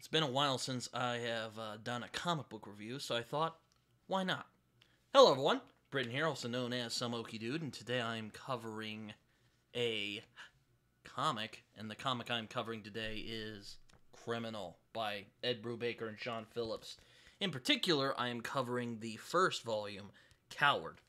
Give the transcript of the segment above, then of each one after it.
It's been a while since I have done a comic book review, so I thought, why not? Hello, everyone. Britton here, also known as Some Okie Dude, and today I'm covering a comic, and the comic I'm covering today is Criminal by Ed Brubaker and Sean Phillips. In particular, I am covering the first volume, Coward.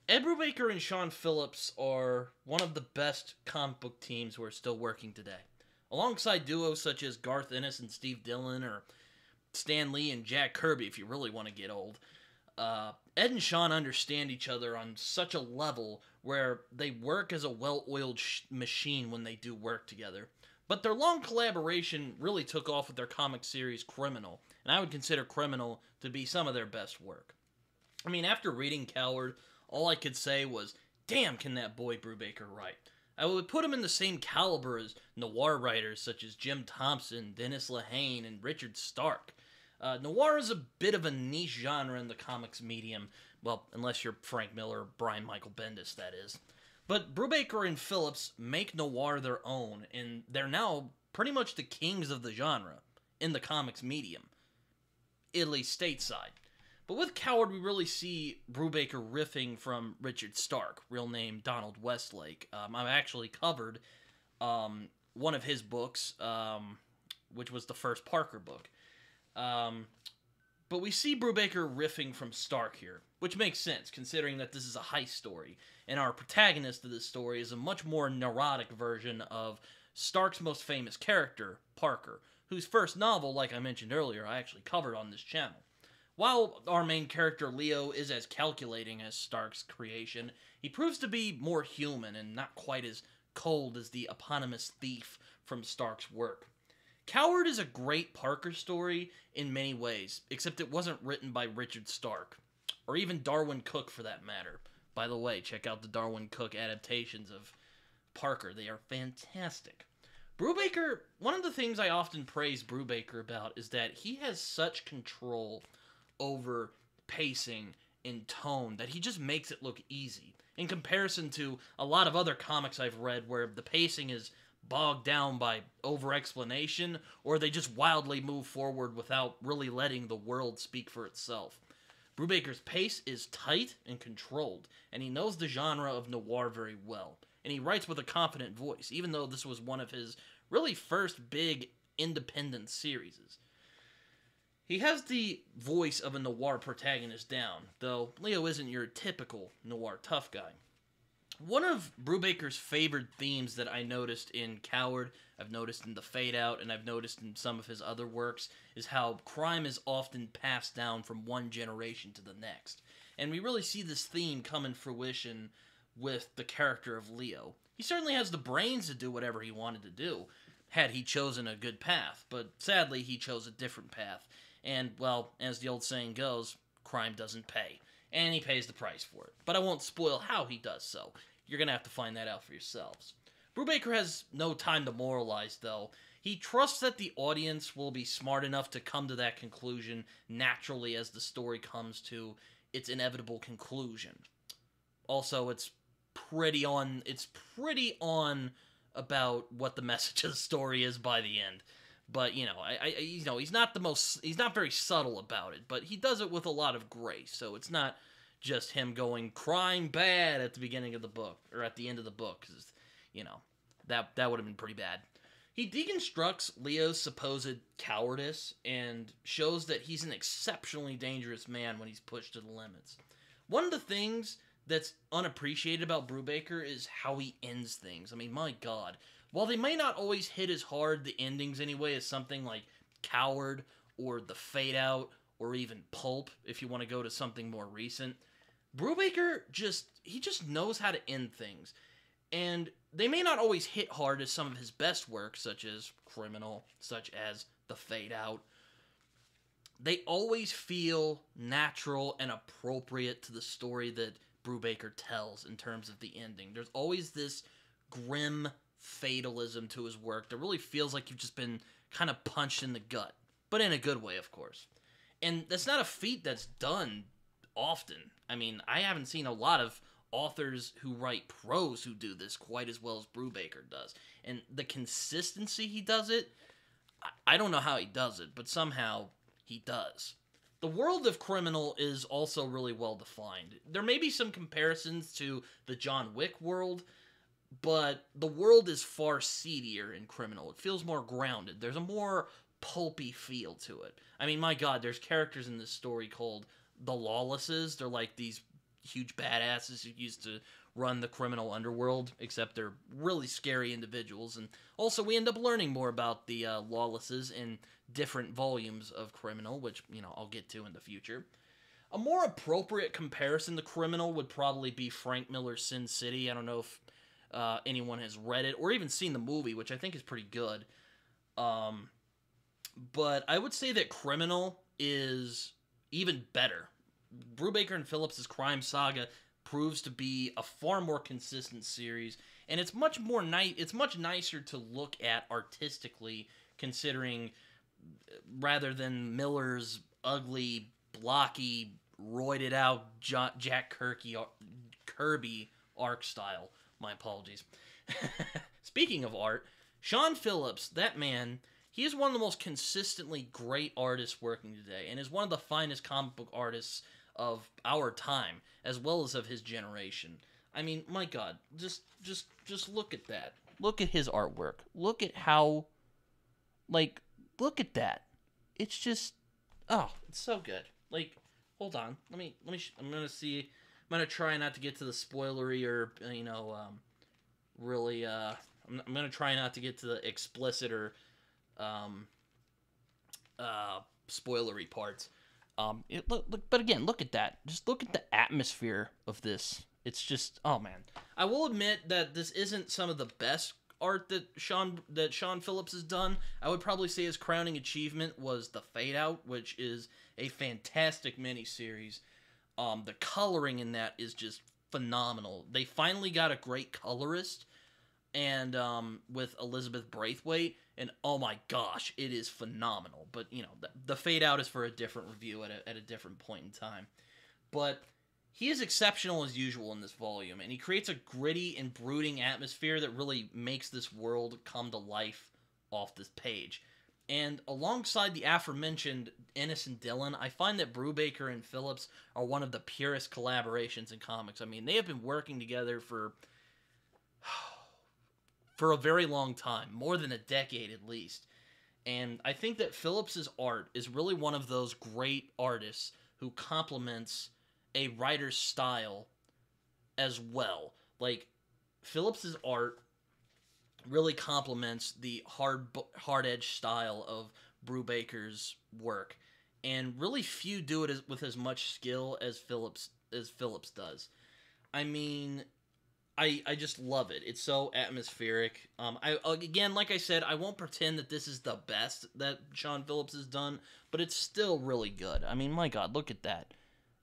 Ed Brubaker and Sean Phillips are one of the best comic book teams who are still working today. Alongside duos such as Garth Ennis and Steve Dillon, or Stan Lee and Jack Kirby if you really want to get old, Ed and Sean understand each other on such a level where they work as a well-oiled machine when they do work together. But their long collaboration really took off with their comic series Criminal, and I would consider Criminal to be some of their best work. I mean, after reading Coward, all I could say was, damn, can that boy Brubaker write. I would put him in the same caliber as noir writers such as Jim Thompson, Dennis Lehane, and Richard Stark. Noir is a bit of a niche genre in the comics medium, well, unless you're Frank Miller or Brian Michael Bendis, that is. But Brubaker and Phillips make noir their own, and they're now pretty much the kings of the genre in the comics medium, at least stateside. But with Coward, we really see Brubaker riffing from Richard Stark, real name Donald Westlake. I've actually covered one of his books, which was the first Parker book. But we see Brubaker riffing from Stark here, which makes sense, considering that this is a heist story, and our protagonist of this story is a much more neurotic version of Stark's most famous character, Parker, whose first novel, like I mentioned earlier, I actually covered on this channel. While our main character, Leo, is as calculating as Stark's creation, he proves to be more human and not quite as cold as the eponymous thief from Stark's work. Coward is a great Parker story in many ways, except it wasn't written by Richard Stark, or even Darwin Cook for that matter. By the way, check out the Darwin Cook adaptations of Parker. They are fantastic. Brubaker, one of the things I often praise Brubaker about is that he has such control over pacing and tone that he just makes it look easy, in comparison to a lot of other comics I've read where the pacing is bogged down by over-explanation, or they just wildly move forward without really letting the world speak for itself. Brubaker's pace is tight and controlled, and he knows the genre of noir very well, and he writes with a confident voice, even though this was one of his really first big independent series. He has the voice of a noir protagonist down, though Leo isn't your typical noir tough guy. One of Brubaker's favorite themes that I noticed in Coward, I've noticed in The Fade Out, and I've noticed in some of his other works, is how crime is often passed down from one generation to the next. And we really see this theme come in fruition with the character of Leo. He certainly has the brains to do whatever he wanted to do, had he chosen a good path, but sadly he chose a different path. And, well, as the old saying goes, crime doesn't pay. And he pays the price for it. But I won't spoil how he does so. You're going to have to find that out for yourselves. Brubaker has no time to moralize, though. He trusts that the audience will be smart enough to come to that conclusion naturally as the story comes to its inevitable conclusion. Also, it's pretty on about what the message of the story is by the end. But, he's not very subtle about it, but he does it with a lot of grace, so it's not just him going crime bad at the beginning of the book, or at the end of the book, because, that would have been pretty bad. He deconstructs Leo's supposed cowardice and shows that he's an exceptionally dangerous man when he's pushed to the limits. One of the things that's unappreciated about Brubaker is how he ends things. I mean, my God. While they may not always hit as hard, the endings anyway, as something like Coward or The Fade Out or even Pulp, if you want to go to something more recent, Brubaker just knows how to end things. And they may not always hit hard as some of his best work, such as Criminal, such as The Fade Out. They always feel natural and appropriate to the story that Brubaker tells in terms of the ending. There's always this grim fatalism to his work that really feels like you've just been kind of punched in the gut, but in a good way, of course. And that's not a feat that's done often. I mean, I haven't seen a lot of authors who write prose who do this quite as well as Brubaker does. And the consistency he does it, I don't know how he does it, but somehow he does. The world of Criminal is also really well defined. There may be some comparisons to the John Wick world, but the world is far seedier in Criminal. It feels more grounded. There's a more pulpy feel to it. I mean, my god, there's characters in this story called the Lawlesses. They're like these huge badasses who used to run the criminal underworld, except they're really scary individuals. And also, we end up learning more about the Lawlesses in different volumes of Criminal, which, I'll get to in the future. A more appropriate comparison to Criminal would probably be Frank Miller's Sin City. I don't know if anyone has read it or even seen the movie, which I think is pretty good. But I would say that Criminal is even better. Brubaker and Phillips' crime saga proves to be a far more consistent series, and it's much more it's much nicer to look at artistically, considering rather than Miller's ugly, blocky, roided out Jack Kirby arc style. My apologies. Speaking of art, Sean Phillips, that man, he is one of the most consistently great artists working today, and is one of the finest comic book artists of our time, as well as of his generation. I mean, my god, just look at that. Look at his artwork. Look at how, look at that. It's just, it's so good. Hold on. I'm gonna try not to get to the spoilery or, really, I'm gonna try not to get to the explicit or, spoilery parts. But again, look at that. Just look at the atmosphere of this. It's just, oh man. I will admit that this isn't some of the best art that Sean Phillips has done. I would probably say his crowning achievement was The Fade Out, which is a fantastic miniseries. The coloring in that is just phenomenal. They finally got a great colorist, and with Elizabeth Braithwaite, and oh my gosh, it is phenomenal. But the Fade Out is for a different review at a different point in time. But he is exceptional as usual in this volume, and he creates a gritty and brooding atmosphere that really makes this world come to life off this page. And alongside the aforementioned Ennis and Dillon, I find that Brubaker and Phillips are one of the purest collaborations in comics. I mean, they have been working together for a very long time, more than a decade at least. And I think that Phillips's art is really one of those great artists who complements a writer's style as well. Phillips's art really complements the hard-edged style of Brubaker's work, and really few do it with as much skill as Phillips does. I mean, I just love it. It's so atmospheric. Again, like I said, I won't pretend that this is the best that Sean Phillips has done, but it's still really good. I mean, my God, look at that.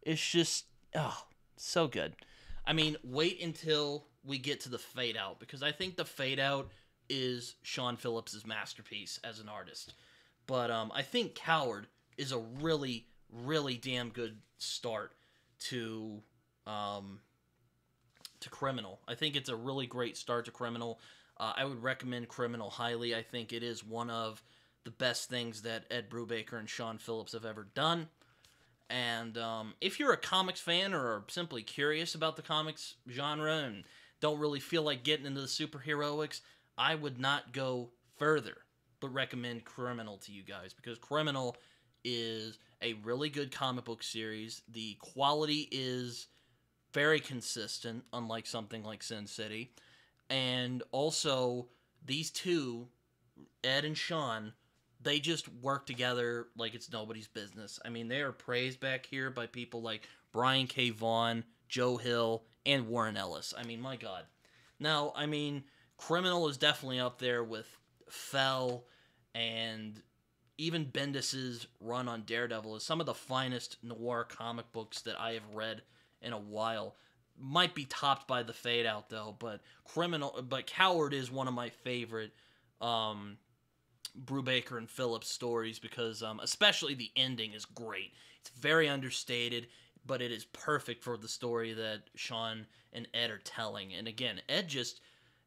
It's just, so good. I mean, wait until we get to the Fade Out, because I think the Fade Out is Sean Phillips' masterpiece as an artist. But I think Coward is a really, really damn good start to Criminal. I think it's a really great start to Criminal. I would recommend Criminal highly. I think it is one of the best things that Ed Brubaker and Sean Phillips have ever done. And if you're a comics fan or are simply curious about the comics genre and don't really feel like getting into the superheroics, I would not go further but recommend Criminal to you guys, because Criminal is a really good comic book series. The quality is very consistent, unlike something like Sin City. And also, these two, Ed and Sean, they just work together like it's nobody's business. I mean, they are praised back here by people like Brian K. Vaughan, Joe Hill, and Warren Ellis. I mean, my God. Now, I mean, Criminal is definitely up there with Fell, and even Bendis's run on Daredevil is some of the finest noir comic books that I have read in a while. Might be topped by the Fade Out, though, but Coward is one of my favorite Brubaker and Phillips stories, because especially the ending is great. It's very understated, but it is perfect for the story that Sean and Ed are telling. And again, Ed just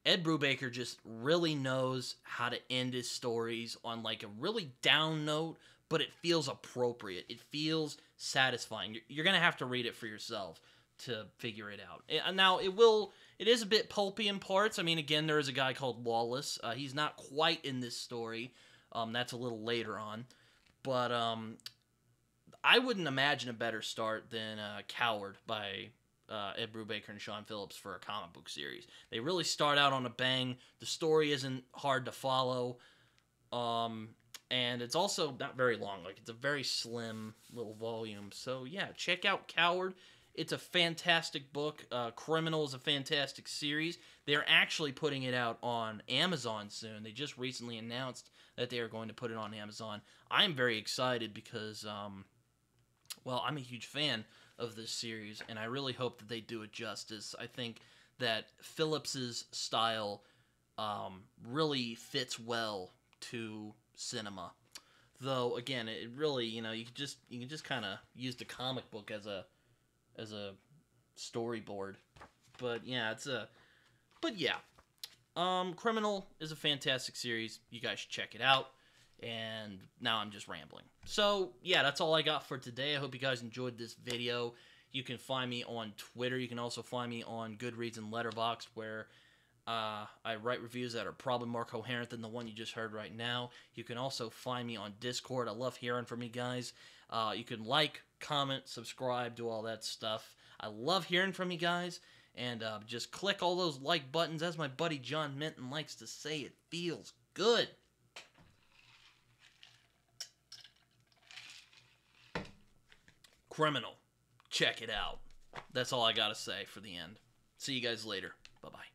Ed Brubaker just really knows how to end his stories on like a really down note, but it feels appropriate. It feels satisfying. You're gonna have to read it for yourself to figure it out. Now it is a bit pulpy in parts. I mean, again, there is a guy called Lawless. He's not quite in this story. That's a little later on, but I wouldn't imagine a better start than Coward by Ed Brubaker and Sean Phillips for a comic book series. They really start out on a bang. The story isn't hard to follow, and it's also not very long. Like, it's a very slim little volume. So yeah, check out Coward. It's a fantastic book. Criminal is a fantastic series. They're actually putting it out on Amazon soon. They just recently announced that they are going to put it on Amazon. I'm very excited because, well, I'm a huge fan of this series, and I really hope that they do it justice. I think that Phillips's style really fits well to cinema. Though, again, it really, you can just kind of use the comic book as a storyboard. But yeah, Criminal is a fantastic series. You guys should check it out. And now I'm just rambling. So yeah, that's all I got for today. I hope you guys enjoyed this video. You can find me on Twitter. You can also find me on Goodreads and Letterboxd, where I write reviews that are probably more coherent than the one you just heard right now. You can also find me on Discord. I love hearing from you guys. You can like, comment, subscribe, do all that stuff. I love hearing from you guys. And just click all those like buttons. As my buddy John Minton likes to say, it feels good. Criminal. Check it out. That's all I gotta say for the end. See you guys later. Bye-bye.